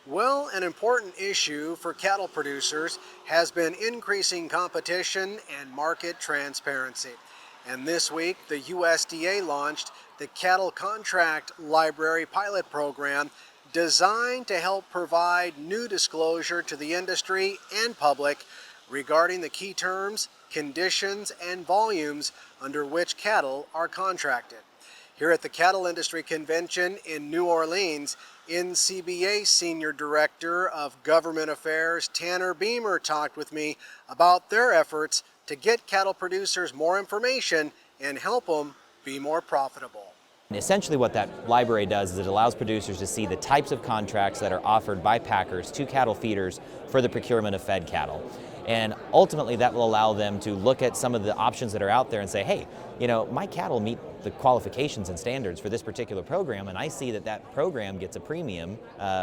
Well, an important issue for cattle producers has been increasing competition and market transparency. And this week, the USDA launched the Cattle Contract Library Pilot Program designed to help provide new disclosure to the industry and public regarding the key terms, conditions, and volumes under which cattle are contracted. Here at the Cattle Industry Convention in New Orleans, NCBA Senior Director of Government Affairs Tanner Beamer talked with me about their efforts to get cattle producers more information and help them be more profitable. Essentially what that library does is it allows producers to see the types of contracts that are offered by packers to cattle feeders for the procurement of fed cattle. And ultimately that will allow them to look at some of the options that are out there and say, hey, you know, my cattle meet the qualifications and standards for this particular program, and I see that that program gets a premium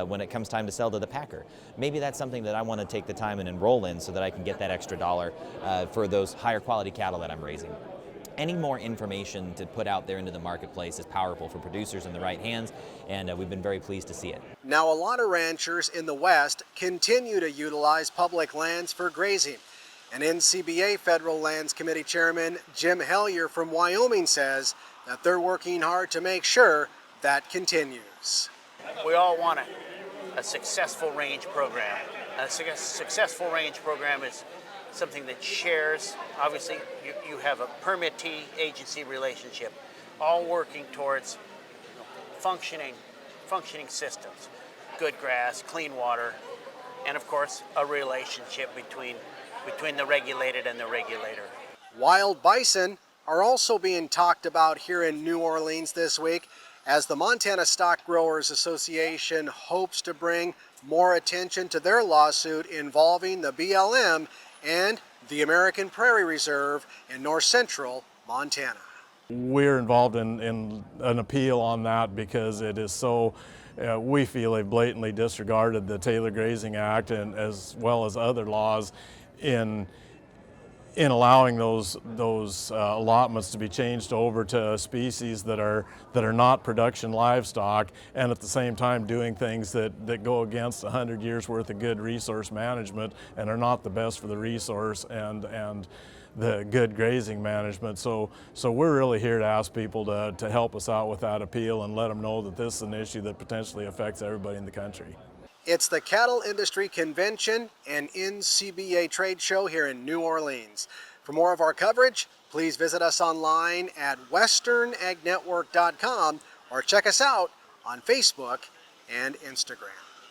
when it comes time to sell to the packer. Maybe that's something that I want to take the time and enroll in so that I can get that extra dollar for those higher quality cattle that I'm raising. Any more information to put out there into the marketplace is powerful for producers in the right hands, and we've been very pleased to see it. Now, a lot of ranchers in the West continue to utilize public lands for grazing. And NCBA Federal Lands Committee Chairman Jim Hellier from Wyoming says that they're working hard to make sure that continues. We all want a successful range program. A successful range program is something that shares, obviously you have a permittee agency relationship, all working towards functioning systems, good grass, clean water, and of course a relationship between the regulated and the regulator. Wild bison are also being talked about here in New Orleans this week as the Montana Stock Growers Association hopes to bring more attention to their lawsuit involving the BLM and the American Prairie Reserve in north central Montana. We're involved in an appeal on that because it is so, we feel they've blatantly disregarded the Taylor Grazing Act and as well as other laws in allowing those allotments to be changed over to species that are not production livestock, and at the same time doing things that go against 100 years worth of good resource management and are not the best for the resource and the good grazing management. So we're really here to ask people to help us out with that appeal and let them know that this is an issue that potentially affects everybody in the country. It's the Cattle Industry Convention and NCBA Trade Show here in New Orleans. For more of our coverage, please visit us online at westernagnetwork.com or check us out on Facebook and Instagram.